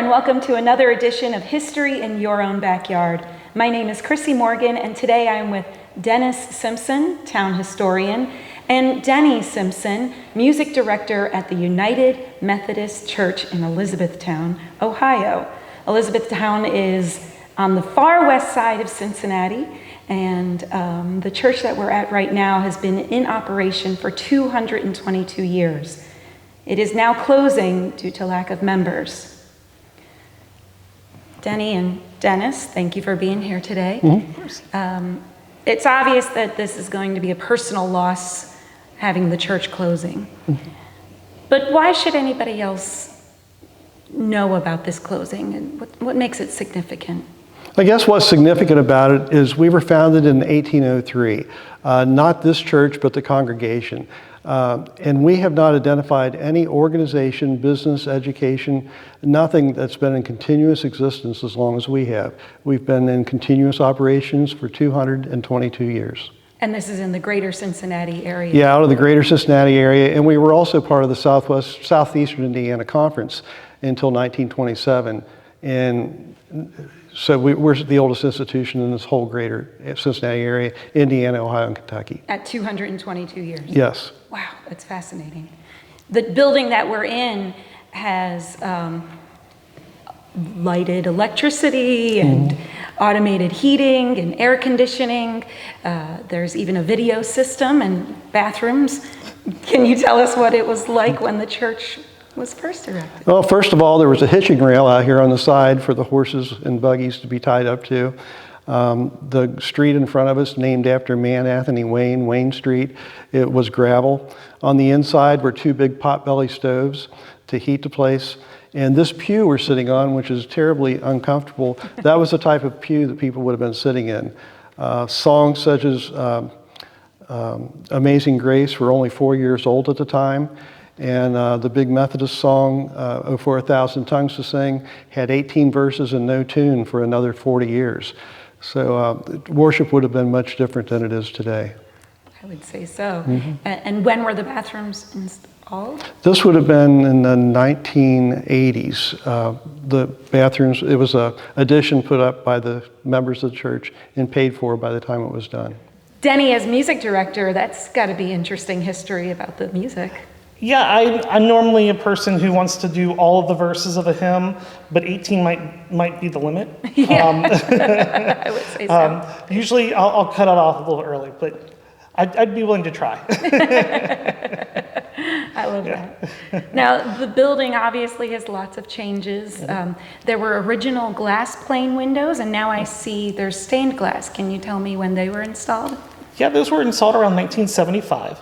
and welcome to another edition of History in Your Own Backyard. My name is Chrissy Morgan, and today I'm with Dennis Simpson, town historian, and Denny Simpson, music director at the United Methodist Church in Elizabethtown, Ohio. Elizabethtown is on the far west side of Cincinnati, and the church that we're at right now has been in operation for 222 years. It is now closing due to lack of members. Denny and Dennis, thank you for being here today. Mm-hmm. It's obvious that this is going to be a personal loss, having the church closing. Mm-hmm. But why should anybody else know about this closing, and what makes it significant? I guess what's significant about it is we were founded in 1803. Not this church, but the congregation. And we have not identified any organization, business, education, nothing that's been in continuous existence as long as we have. We've been in continuous operations for 222 years. And this is in the Greater Cincinnati area? Yeah, out of the Greater Cincinnati area. And we were also part of the Southeastern Indiana Conference until 1927. And so we're the oldest institution in this whole Greater Cincinnati area, Indiana, Ohio, and Kentucky. At 222 years? Yes. Wow, that's fascinating. The building that we're in has lighted electricity and automated heating and air conditioning. There's even a video system and bathrooms. Can you tell us what it was like when the church was first erected? Well, first of all, there was a hitching rail out here on the side for the horses and buggies to be tied up to. The street in front of us, named after a man, Anthony Wayne, Wayne Street, it was gravel. On the inside were two big potbelly stoves to heat the place. And this pew we're sitting on, which is terribly uncomfortable, that was the type of pew that people would have been sitting in. Songs such as Amazing Grace were only 4 years old at the time. And the big Methodist song, Oh, for a Thousand Tongues to Sing, had 18 verses and no tune for another 40 years. So worship would have been much different than it is today. I would say so. Mm-hmm. And when were the bathrooms installed? This would have been in the 1980s. The bathrooms, it was an addition put up by the members of the church and paid for by the time it was done. Denny, as music director, that's got to be interesting history about the music. Yeah, I'm normally a person who wants to do all of the verses of a hymn, but 18 might be the limit. Yeah. I would say so. Usually I'll cut it off a little early, but I'd be willing to try. I love that. Now, the building obviously has lots of changes. There were original glass pane windows, and now I see there's stained glass. Can you tell me when they were installed? Yeah, those were installed around 1975.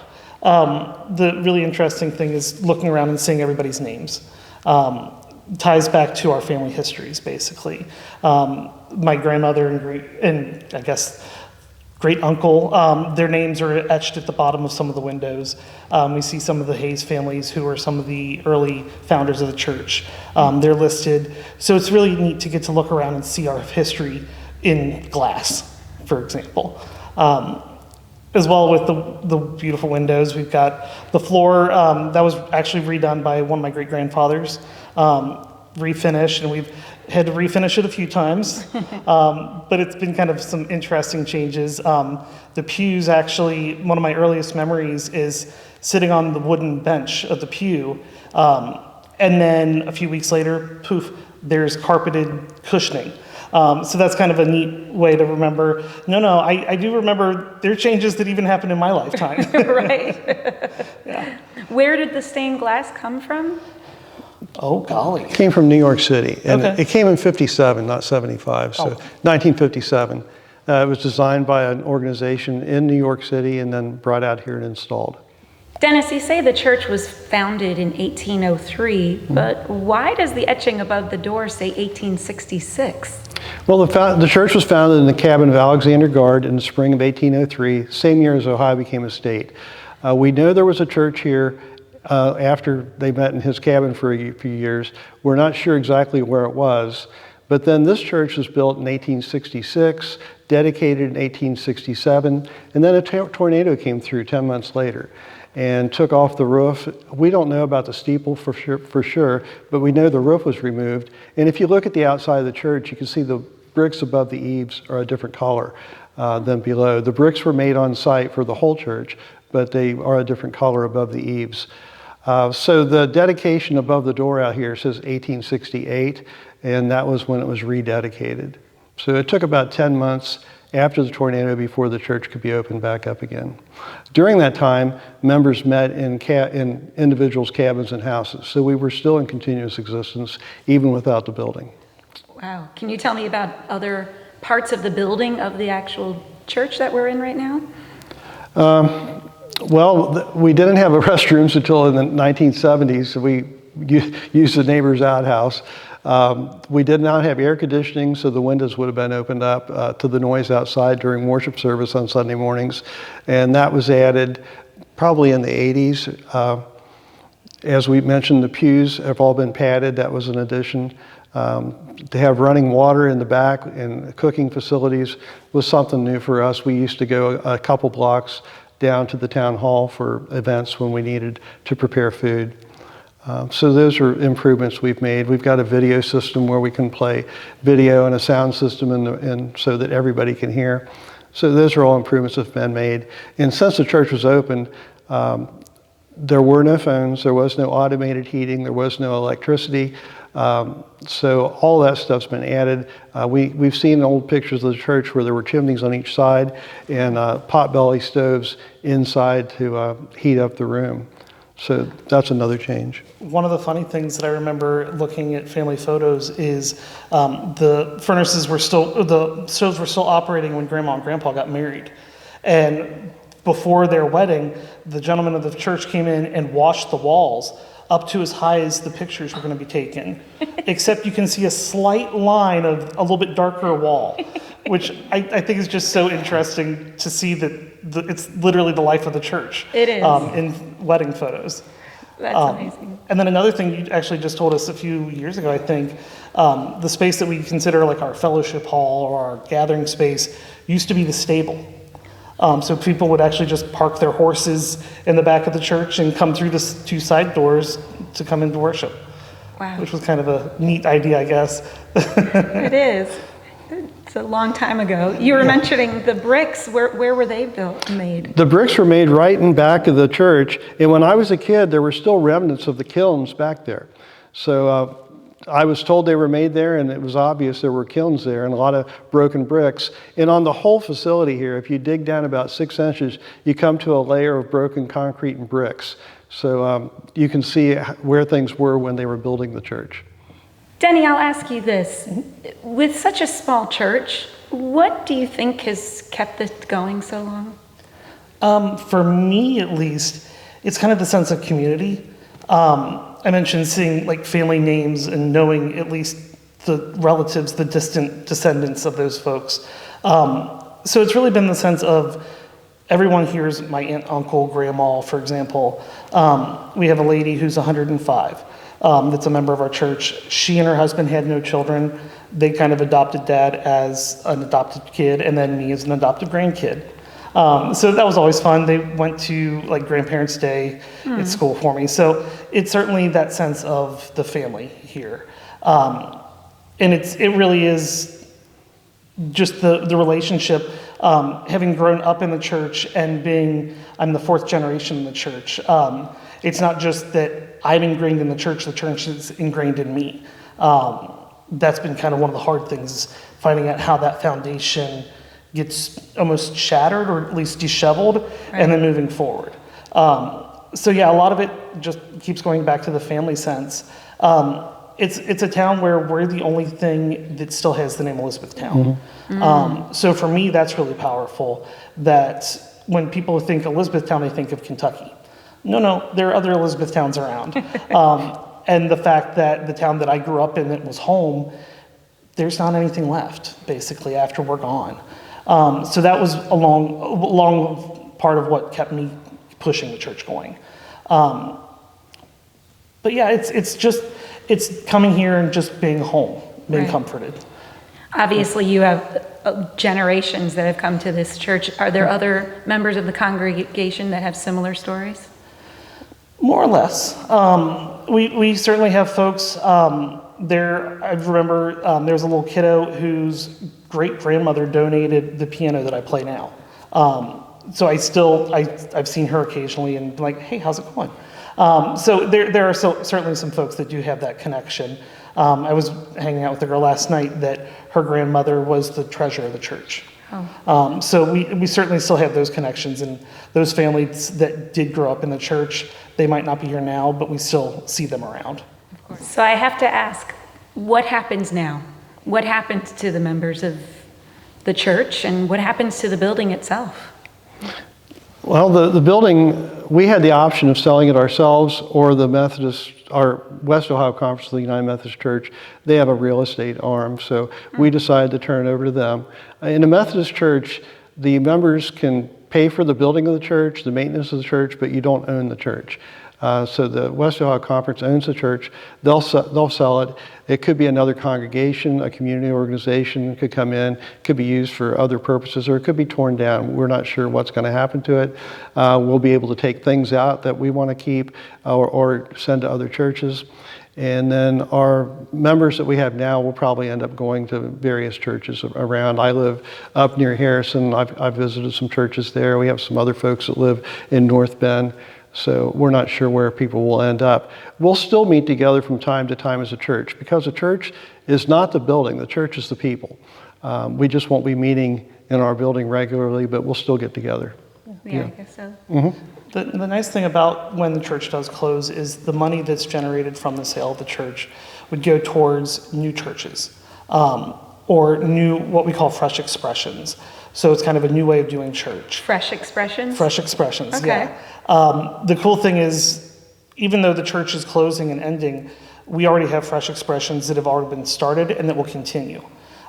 The really interesting thing is looking around and seeing everybody's names. Ties back to our family histories, basically. My grandmother and I guess great uncle, their names are etched at the bottom of some of the windows. We see some of the Hayes families who are some of the early founders of the church. They're listed. So it's really neat to get to look around and see our history in glass, for example. As well with the beautiful windows. We've got the floor that was actually redone by one of my great-grandfathers, refinished, and we've had to refinish it a few times, but it's been kind of some interesting changes. The pews, actually, one of my earliest memories is sitting on the wooden bench of the pew, and then a few weeks later, poof, there's carpeted cushioning. So that's kind of a neat way to remember. No, I do remember there are changes that even happened in my lifetime. Right. Yeah. Where did the stained glass come from? Oh, golly. It came from New York City, and Okay. it came in 57, not 75, so 1957. It was designed by an organization in New York City and then brought out here and installed. Dennis, you say the church was founded in 1803, but why does the etching above the door say 1866? Well, the church was founded in the cabin of Alexander Gard in the spring of 1803, same year as Ohio became a state. We know there was a church here after they met in his cabin for a few years. We're not sure exactly where it was, but then this church was built in 1866, dedicated in 1867, and then a tornado came through 10 months later. and took off the roof. We don't know about the steeple for sure, but we know the roof was removed. And if you look at the outside of the church, you can see the bricks above the eaves are a different color than below. The bricks were made on site for the whole church, but they are a different color above the eaves. So the dedication above the door out here says 1868, and that was when it was rededicated. So it took about 10 months after the tornado before the church could be opened back up again. During that time, members met in individuals' cabins and houses, so we were still in continuous existence even without the building. Wow. Can you tell me about other parts of the building of the actual church that we're in right now? Well, we didn't have restrooms until in the 1970s, so we used the neighbor's outhouse. We did not have air conditioning, so the windows would have been opened up to the noise outside during worship service on Sunday mornings, and that was added probably in the 80s. As we mentioned, the pews have all been padded. That was an addition. To have running water in the back and cooking facilities was something new for us. We used to go a couple blocks down to the town hall for events when we needed to prepare food. So those are improvements we've made. We've got a video system where we can play video and a sound system so that everybody can hear. So those are all improvements that have been made. And since the church was opened, there were no phones, there was no automated heating, there was no electricity. So all that stuff's been added. We've seen old pictures of the church where there were chimneys on each side and potbelly stoves inside to heat up the room. So that's another change. One of the funny things that I remember looking at family photos is the furnaces were still, the stoves were still operating when Grandma and Grandpa got married. And before their wedding, the gentleman of the church came in and washed the walls up to as high as the pictures were going to be taken. Except you can see a slight line of a little bit darker wall, which I think is just so interesting to see that it's literally the life of the church. It is. In wedding photos. That's amazing. And then another thing you actually just told us a few years ago, I think, the space that we consider like our fellowship hall or our gathering space used to be the stable. So people would actually just park their horses in the back of the church and come through the two side doors to come into worship. Wow. Which was kind of a neat idea, I guess. It is. It's a long time ago. You were mentioning the bricks. Where were they made? The bricks were made right in back of the church. And when I was a kid, there were still remnants of the kilns back there. So I was told they were made there, and it was obvious there were kilns there and a lot of broken bricks. And on the whole facility here, if you dig down about 6 inches, you come to a layer of broken concrete and bricks. So you can see where things were when they were building the church. Denny, I'll ask you this. With such a small church, what do you think has kept it going so long? For me, at least, it's kind of the sense of community. I mentioned seeing like family names and knowing at least the relatives, the distant descendants of those folks. So it's really been the sense of everyone here is my aunt, uncle, grandma, for example. We have a lady who's 105 that's a member of our church. She and her husband had no children. They kind of adopted Dad as an adopted kid and then me as an adopted grandkid. So that was always fun. They went to like Grandparents' Day at school for me. So it's certainly that sense of the family here. And it really is just the relationship, having grown up in the church and I'm the fourth generation in the church. It's not just that I'm ingrained in the church is ingrained in me. That's been kind of one of the hard things, finding out how that foundation gets almost shattered or at least disheveled, right, and then moving forward. So yeah, a lot of it just keeps going back to the family sense. It's a town where we're the only thing that still has the name Elizabethtown. Mm-hmm. So for me, that's really powerful, that when people think Elizabethtown, they think of Kentucky. No, there are other Elizabethtowns around. And the fact that the town that I grew up in that was home, there's not anything left, basically, after we're gone. So that was a long part of what kept me pushing the church going. But yeah, it's coming here and just being home, being comforted. Obviously, you have generations that have come to this church. Are there other members of the congregation that have similar stories? More or less. We certainly have folks there. I remember there was a little kiddo whose great-grandmother donated the piano that I play now. So I've seen her occasionally and like, hey, how's it going? So there are certainly some folks that do have that connection. I was hanging out with a girl last night that her grandmother was the treasurer of the church. Oh. So we certainly still have those connections, and those families that did grow up in the church, they might not be here now, but we still see them around. Of course. So I have to ask, what happens now? What happens to the members of the church, and what happens to the building itself? Well, the building, we had the option of selling it ourselves, or the Methodist, our West Ohio Conference of the United Methodist Church, they have a real estate arm, so we decided to turn it over to them. In the Methodist Church, the members can pay for the building of the church, the maintenance of the church, but you don't own the church. So the West Ohio Conference owns the church. They'll sell it. It could be another congregation, a community organization could come in, could be used for other purposes, or it could be torn down. We're not sure what's going to happen to it. We'll be able to take things out that we want to keep or send to other churches. And then our members that we have now will probably end up going to various churches around. I live up near Harrison. I've visited some churches there. We have some other folks that live in North Bend. So we're not sure where people will end up. We'll still meet together from time to time as a church, because the church is not the building, the church is the people. We just won't be meeting in our building regularly, but we'll still get together. Yeah, I guess so. Mm-hmm. The nice thing about when the church does close is the money that's generated from the sale of the church would go towards new churches, or new, what we call fresh expressions. So it's kind of a new way of doing church. Fresh expressions? Fresh expressions, Okay. yeah. The cool thing is, even though the church is closing and ending, we already have fresh expressions that have already been started and that will continue.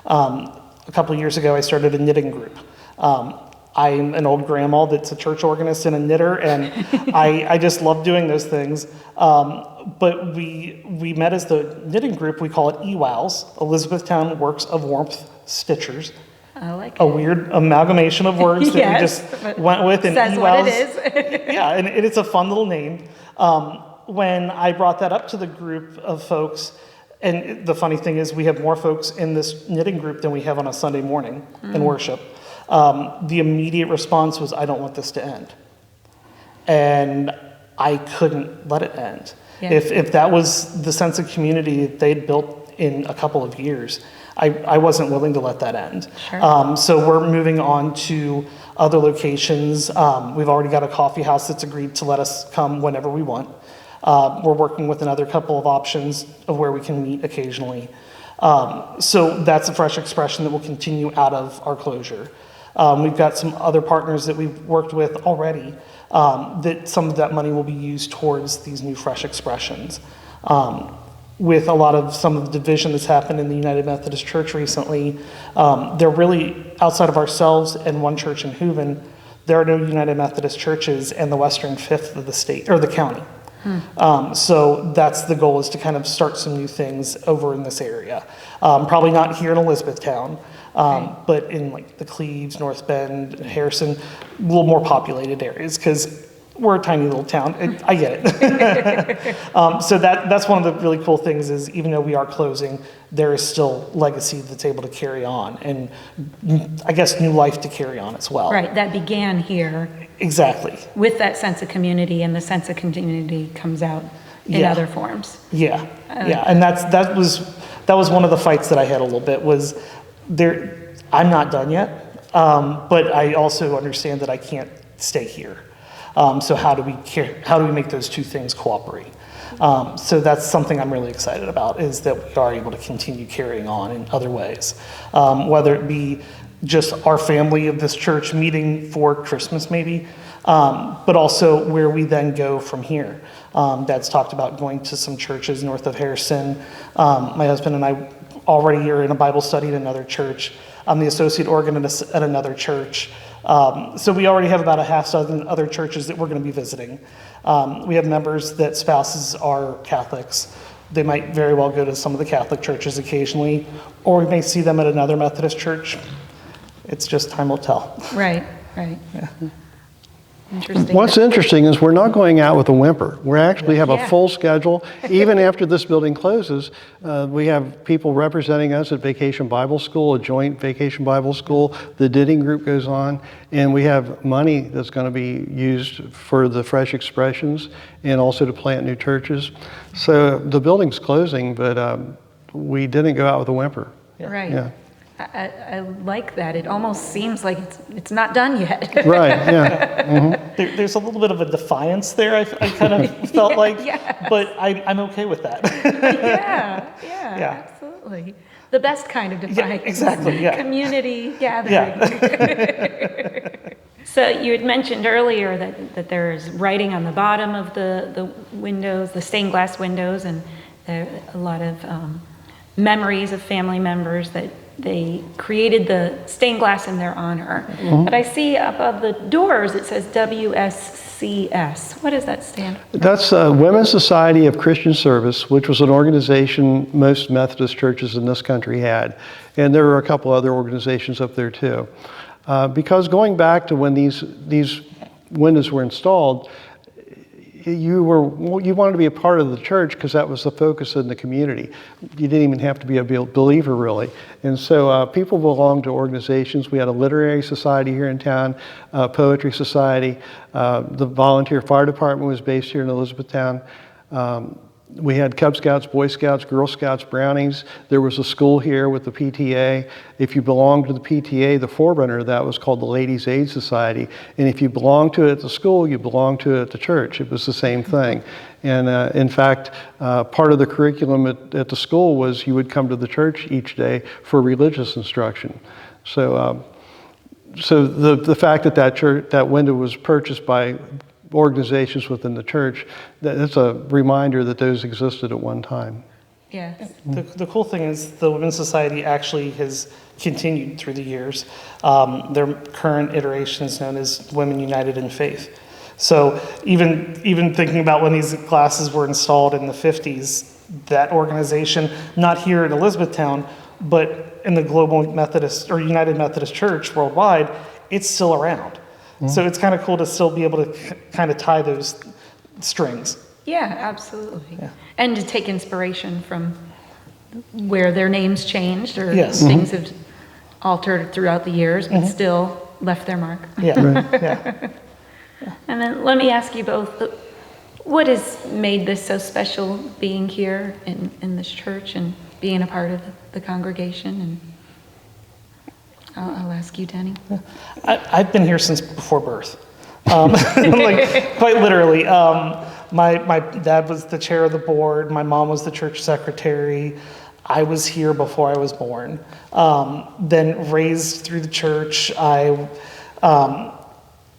A couple of years ago, I started a knitting group. I'm an old grandma that's a church organist and a knitter, and I just love doing those things. But we met as the knitting group. We call it EWOWs, Elizabethtown Works of Warmth Stitchers. I like A it. weird amalgamation of words that we just went with. And says EWOWs, what it is. yeah, and it's a fun little name. When I brought that up to the group of folks, and the funny thing is we have more folks in this knitting group than we have on a Sunday morning in worship. The immediate response was, I don't want this to end. And I couldn't let it end. Yeah. If that was the sense of community that they'd built in a couple of years, I wasn't willing to let that end. Sure. So we're moving on to other locations. We've already got a coffee house that's agreed to let us come whenever we want. We're working with another couple of options of where we can meet occasionally. So that's a fresh expression that will continue out of our closure. We've got some other partners that we've worked with already that some of that money will be used towards these new fresh expressions. With a lot of some of the division that's happened in the United Methodist Church recently, they're really, outside of ourselves and one church in Hooven, there are no United Methodist churches in the western fifth of the state, or the county. So that's the goal, is to kind of start some new things over in this area. Probably not here in Elizabethtown, but in like the Cleves, North Bend, Harrison, a little more populated areas, because we're a tiny little town. I get it. So that's one of the really cool things, is even though we are closing, there is still legacy that's able to carry on, and I guess new life to carry on as well. Right, that began here. Exactly. With that sense of community, and the sense of community comes out in Yeah. other forms. Yeah, yeah, and that was one of the fights that I had a little bit, was there. I'm not done yet, but I also understand that I can't stay here. So how do we make those two things cooperate? So that's something I'm really excited about, is that we are able to continue carrying on in other ways, whether it be just our family of this church meeting for Christmas maybe, but also where we then go from here. Dad's talked about going to some churches north of Harrison. My husband and I already are in a Bible study at another church. I'm the associate organist at another church. So we already have about a half dozen other churches that we're going to be visiting. We have members that spouses are Catholics. They might very well go to some of the Catholic churches occasionally, or we may see them at another Methodist church. It's just time will tell. Right, right. Interesting. What's interesting is we're not going out with a whimper. We actually have a Yeah. full schedule. Even after this building closes, we have people representing us at Vacation Bible School, a joint Vacation Bible School. The Didding Group goes on, and we have money that's going to be used for the Fresh Expressions and also to plant new churches. So the building's closing, but we didn't go out with a whimper. Right. Yeah. I like that. It almost seems like it's not done yet. Right, yeah. There's a little bit of a defiance there, I kind of felt like, but I'm okay with that. Yeah, absolutely. The best kind of defiance. Yeah, exactly, yeah. Community gathering. Yeah. So you had mentioned earlier that there's writing on the bottom of the windows, the stained glass windows, and there are a lot of memories of family members that they created the stained glass in their honor. But I see above the doors it says WSCS. What does that stand for? That's Women's Society of Christian Service, which was an organization most Methodist churches in this country had. And there were a couple other organizations up there too. Because going back to when these windows were installed, you wanted to be a part of the church because that was the focus in the community. You didn't even have to be a believer, really. And so people belonged to organizations. We had a literary society here in town, a poetry society. The volunteer fire department was based here in Elizabethtown. We had Cub Scouts, Boy Scouts, Girl Scouts, Brownies. There was a school here with the PTA. If you belonged to the PTA, the forerunner of that was called the Ladies' Aid Society. And if you belonged to it at the school, you belonged to it at the church. It was the same thing. And in fact, part of the curriculum at the school was you would come to the church each day for religious instruction. So the fact that window was purchased by organizations within the church, that's a reminder that those existed at one time. Yes. The cool thing is the Women's Society actually has continued through the years. Their current iteration is known as Women United in Faith. So even thinking about when these glasses were installed in the 50s, that organization, not here in Elizabethtown, but in the global Methodist or United Methodist Church worldwide, it's still around. So it's kind of cool to still be able to kind of tie those strings. Yeah, absolutely. Yeah. And to take inspiration from where their names changed or things have altered throughout the years, but still left their mark. Yeah. Yeah. And then let me ask you both, what has made this so special being here in this church and being a part of the congregation? And I'll ask you, Denny. I've been here since before birth, like quite literally. My dad was the chair of the board. My mom was the church secretary. I was here before I was born. Then raised through the church. I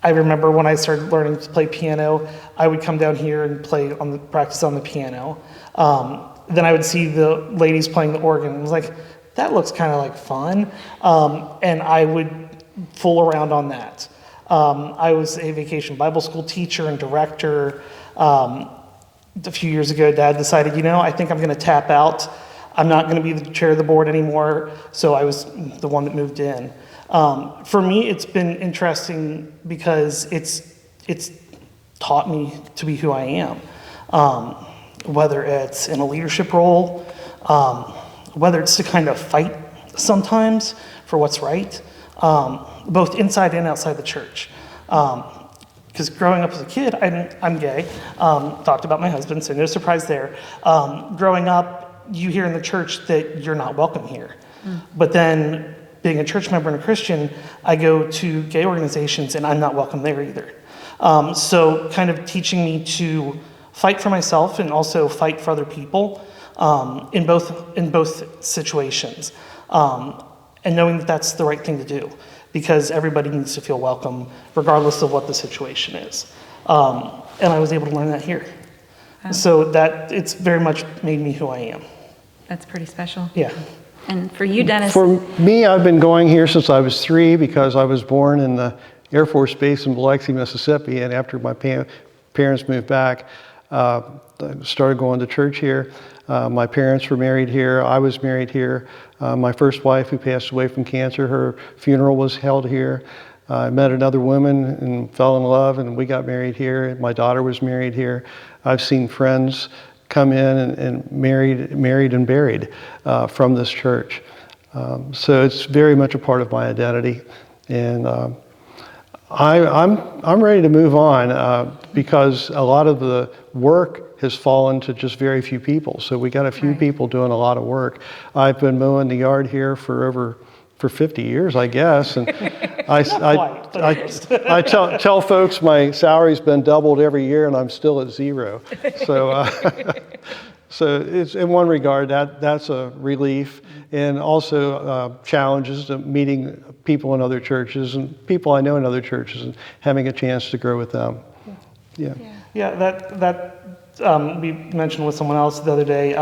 remember when I started learning to play piano, I would come down here and practice on the piano. Then I would see the ladies playing the organ. I was like, that looks kind of like fun. And I would fool around on that. I was a Vacation Bible School teacher and director. A few years ago, Dad decided, I think I'm going to tap out. I'm not going to be the chair of the board anymore. So I was the one that moved in. For me, it's been interesting because it's taught me to be who I am. Whether it's in a leadership role, whether it's to kind of fight sometimes for what's right, both inside and outside the church. Because growing up as a kid, I'm gay, talked about my husband, so no surprise there. Growing up, you hear in the church that you're not welcome here. But then being a church member and a Christian, I go to gay organizations and I'm not welcome there either. So kind of teaching me to fight for myself and also fight for other people. In both situations, and knowing that that's the right thing to do, because everybody needs to feel welcome, regardless of what the situation is. And I was able to learn that here, so that it's very much made me who I am. That's pretty special. Yeah. And for you, Dennis? For me, I've been going here since I was 3 because I was born in the Air Force Base in Biloxi, Mississippi, and after my parents moved back, I started going to church here. My parents were married here. I was married here. My first wife, who passed away from cancer, her funeral was held here. I met another woman and fell in love, and we got married here. My daughter was married here. I've seen friends come in and married and buried from this church. So it's very much a part of my identity, and I'm ready to move on because a lot of the work has fallen to just very few people. So we got a few people doing a lot of work. I've been mowing the yard here for 50 years, I guess, and I tell folks my salary's been doubled every year, and I'm still at zero. So. So it's, in one regard, that's a relief, and also challenges to meeting people in other churches and people I know in other churches and having a chance to grow with them. Yeah, that we mentioned with someone else the other day,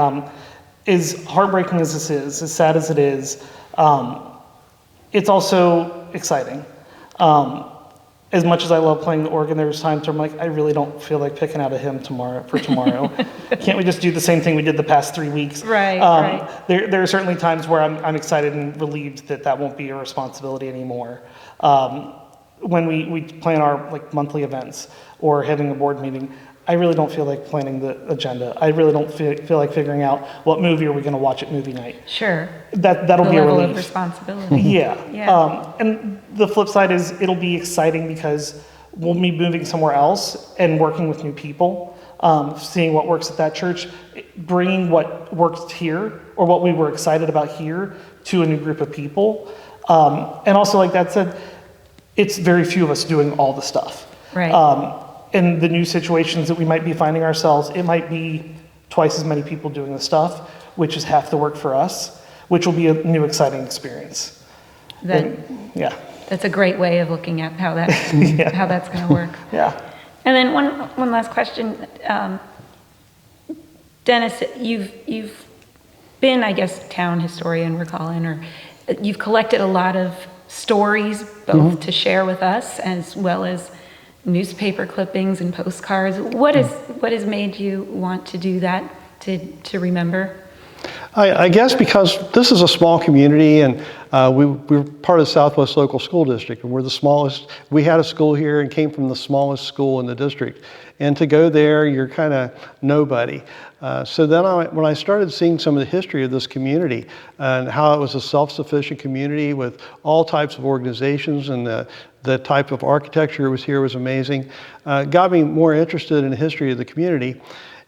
is heartbreaking as this is, as sad as it is, it's also exciting. As much as I love playing the organ, there's times where I'm like, I really don't feel like picking out a hymn for tomorrow. Can't we just do the same thing we did the past 3 weeks? Right. There are certainly times where I'm excited and relieved that won't be a responsibility anymore. When we plan our monthly events or having a board meeting, I really don't feel like planning the agenda. I really don't feel like figuring out what movie are we going to watch at movie night. Sure. That'll be a level relief. Of responsibility. Yeah. And the flip side is it'll be exciting because we'll be moving somewhere else and working with new people, seeing what works at that church, bringing what worked here or what we were excited about here to a new group of people. And also, like that said, it's very few of us doing all the stuff. Right. In the new situations that we might be finding ourselves, it might be twice as many people doing the stuff, which is half the work for us, which will be a new exciting experience. That's a great way of looking at how that how that's going to work. Yeah. And then one last question, Dennis, you've been, I guess, town historian, we're calling, or you've collected a lot of stories, both to share with us as well as newspaper clippings and postcards. What has made you want to do that, to remember? I guess because this is a small community, and we're part of the Southwest Local School District, and we're the smallest. We had a school here and came from the smallest school in the district. And to go there, you're kind of nobody. So then when I started seeing some of the history of this community and how it was a self-sufficient community with all types of organizations, and the type of architecture was here was amazing, got me more interested in the history of the community.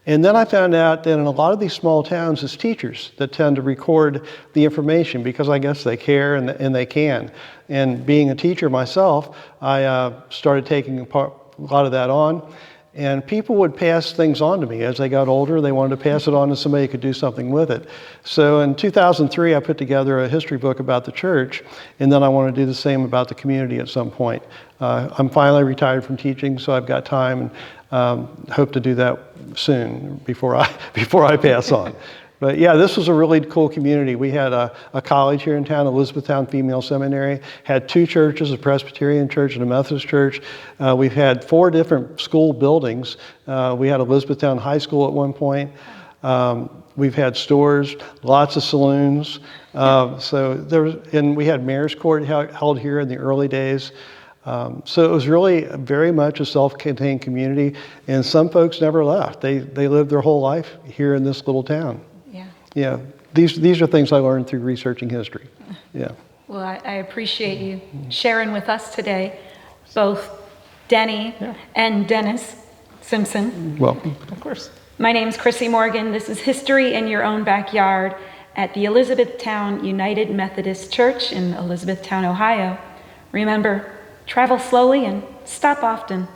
And then I found out that in a lot of these small towns, it's teachers that tend to record the information because I guess they care and they can. And being a teacher myself, I started taking a lot of that on. And people would pass things on to me. As they got older, they wanted to pass it on to somebody who could do something with it. So in 2003, I put together a history book about the church, and then I want to do the same about the community at some point. I'm finally retired from teaching, so I've got time, and hope to do that soon before I pass on. But yeah, this was a really cool community. We had a college here in town, Elizabethtown Female Seminary, had 2 churches, a Presbyterian church and a Methodist church. We've had 4 different school buildings. We had Elizabethtown High School at one point. We've had stores, lots of saloons. And we had Mayor's Court held here in the early days. So it was really very much a self-contained community, and some folks never left. They lived their whole life here in this little town. Yeah, these are things I learned through researching history. Yeah. Well, I appreciate you sharing with us today, both Denny and Dennis Simpson. Welcome. Of course. My name's Chrissy Morgan. This is History in Your Own Backyard at the Elizabethtown United Methodist Church in Elizabethtown, Ohio. Remember, travel slowly and stop often.